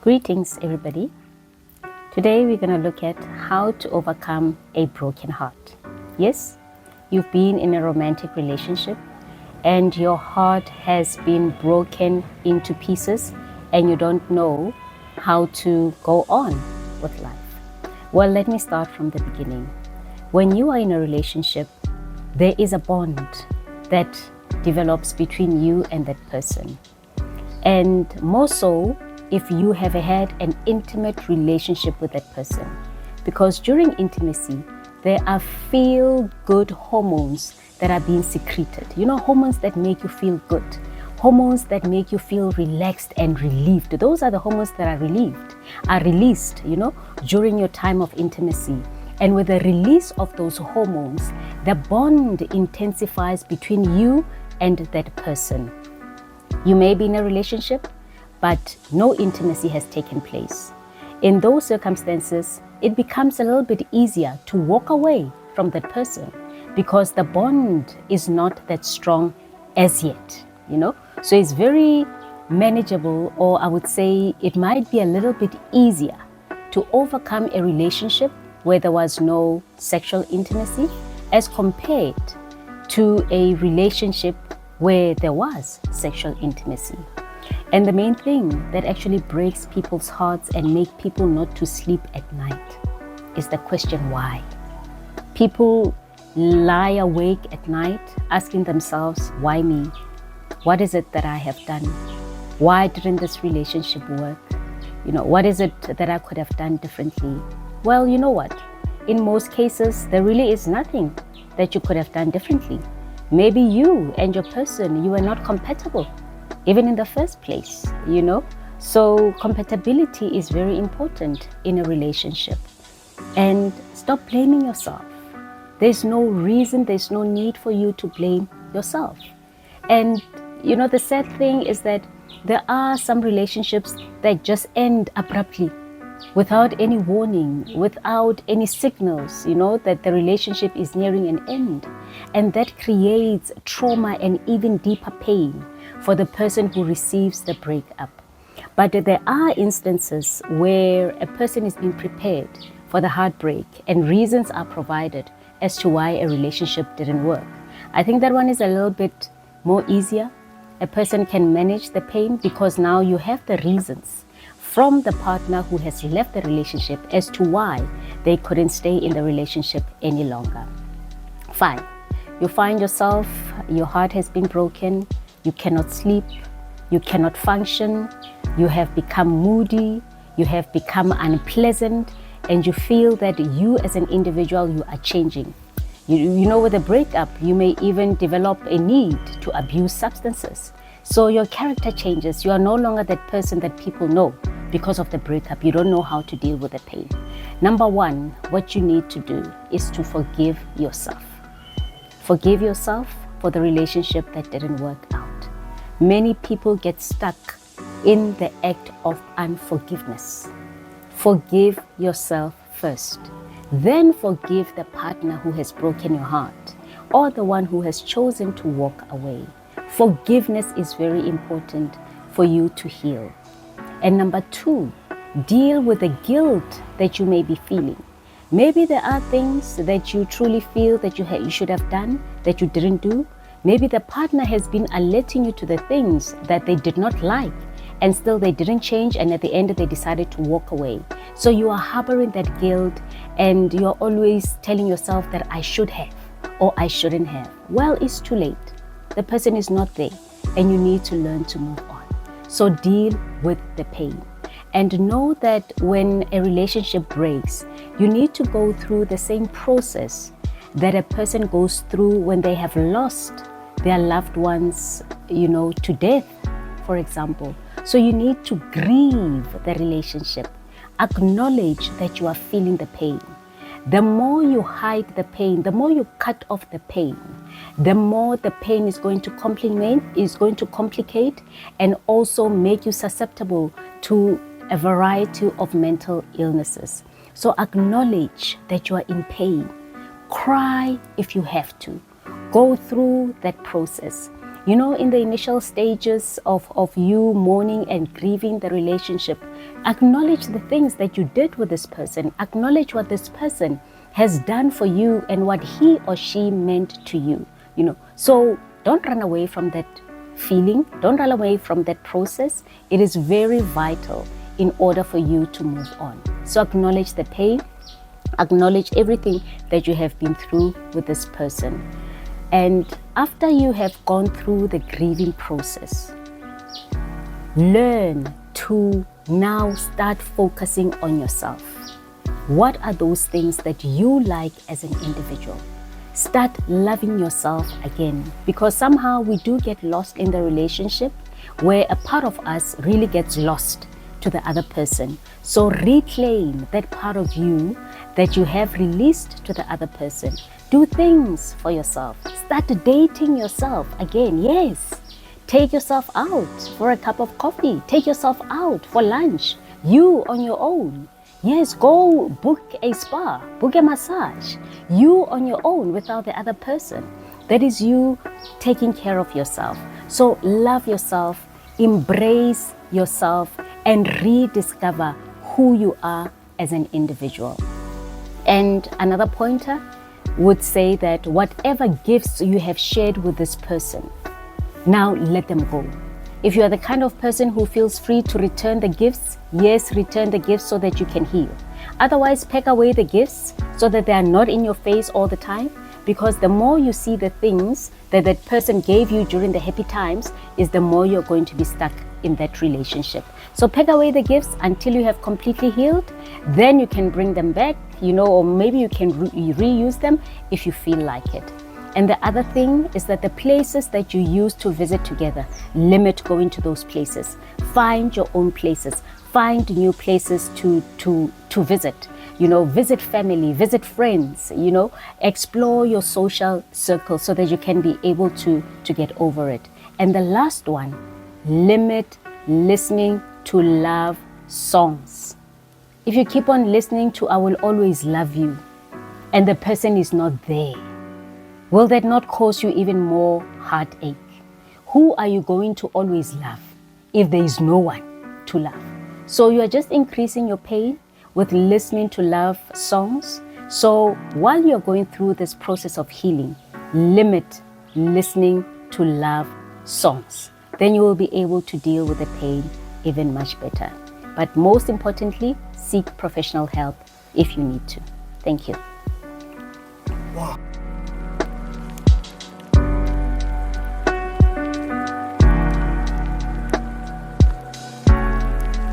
Greetings, everybody. Today we're going to look at how to overcome a broken heart. Yes, you've been in a romantic relationship and your heart has been broken into pieces and you don't know how to go on with life. Well, let me start from the beginning. When you are in a relationship, there is a bond that develops between you and that person. And more so if you have had an intimate relationship with that person. Because during intimacy, there are feel-good hormones that are being secreted. You know, hormones that make you feel good. Hormones that make you feel relaxed and relieved. Those are the hormones that are released, during your time of intimacy. And with the release of those hormones, the bond intensifies between you and that person. You may be in a relationship, but no intimacy has taken place. In those circumstances, it becomes a little bit easier to walk away from that person because the bond is not that strong as yet, So it's very manageable, or I would say it might be a little bit easier to overcome a relationship where there was no sexual intimacy as compared to a relationship where there was sexual intimacy. And the main thing that actually breaks people's hearts and make people not to sleep at night is the question why. People lie awake at night asking themselves, why me? What is it that I have done? Why didn't this relationship work? What is it that I could have done differently? Well, you know what? In most cases, there really is nothing that you could have done differently. Maybe you and your person, you were not compatible, even in the first place, So compatibility is very important in a relationship. And stop blaming yourself. There's no reason, there's no need for you to blame yourself. And, the sad thing is that there are some relationships that just end abruptly without any warning, without any signals, that the relationship is nearing an end. And that creates trauma and even deeper pain for the person who receives the breakup. But there are instances where a person is being prepared for the heartbreak and reasons are provided as to why a relationship didn't work. I think that one is a little bit more easier. A person can manage the pain because now you have the reasons from the partner who has left the relationship as to why they couldn't stay in the relationship any longer. Fine. You find yourself, your heart has been broken, you cannot sleep, you cannot function, you have become moody, you have become unpleasant, and you feel that you as an individual, you are changing. With a breakup, you may even develop a need to abuse substances. So your character changes. You are no longer that person that people know because of the breakup. You don't know how to deal with the pain. Number one, what you need to do is to forgive yourself. Forgive yourself for the relationship that didn't work out. Many people get stuck in the act of unforgiveness. Forgive yourself first. Then forgive the partner who has broken your heart or the one who has chosen to walk away. Forgiveness is very important for you to heal. And number two, deal with the guilt that you may be feeling. Maybe there are things that you truly feel that you should have done that you didn't do. Maybe the partner has been alerting you to the things that they did not like and still they didn't change, and at the end they decided to walk away. So you are harboring that guilt and you're always telling yourself that I should have or I shouldn't have. Well, it's too late. The person is not there and you need to learn to move on. So deal with the pain. And know that when a relationship breaks, you need to go through the same process that a person goes through when they have lost their loved ones, to death, for example. So you need to grieve the relationship. Acknowledge that you are feeling the pain. The more you hide the pain, the more you cut off the pain, the more the pain is going to complicate and also make you susceptible to a variety of mental illnesses. So acknowledge that you are in pain. Cry if you have to. Go through that process. You know, in the initial stages of you mourning and grieving the relationship, acknowledge the things that you did with this person. Acknowledge what this person has done for you and what he or she meant to you. You know, so don't run away from that feeling. Don't run away from that process. It is very vital in order for you to move on. So acknowledge the pain. Acknowledge everything that you have been through with this person. And after you have gone through the grieving process, learn to now start focusing on yourself. What are those things that you like as an individual? Start loving yourself again, because somehow we do get lost in the relationship where a part of us really gets lost to the other person. So reclaim that part of you that you have released to the other person. Do things for yourself. Start dating yourself again. Yes. Take yourself out for a cup of coffee. Take yourself out for lunch. You on your own. Yes, go book a spa, book a massage. You on your own without the other person. That is you taking care of yourself. So love yourself, embrace yourself, and rediscover who you are as an individual. And another pointer would say that whatever gifts you have shared with this person, now let them go. If you are the kind of person who feels free to return the gifts, yes, return the gifts so that you can heal. Otherwise, pack away the gifts so that they are not in your face all the time, because the more you see the things that that person gave you during the happy times is the more you're going to be stuck in that relationship. So pack away the gifts until you have completely healed. Then you can bring them back, you know, or maybe you can reuse them if you feel like it. And the other thing is that the places that you used to visit together, limit going to those places. Find your own places. Find new places to visit. You know, visit family, visit friends, you know, explore your social circle so that you can be able to get over it. And the last one, limit listening to love songs. If you keep on listening to I Will Always Love You and the person is not there, will that not cause you even more heartache? Who are you going to always love if there is no one to love? So you are just increasing your pain with listening to love songs. So while you're going through this process of healing, limit listening to love songs. Then you will be able to deal with the pain even much better. But most importantly, seek professional help if you need to. Thank you. Wow.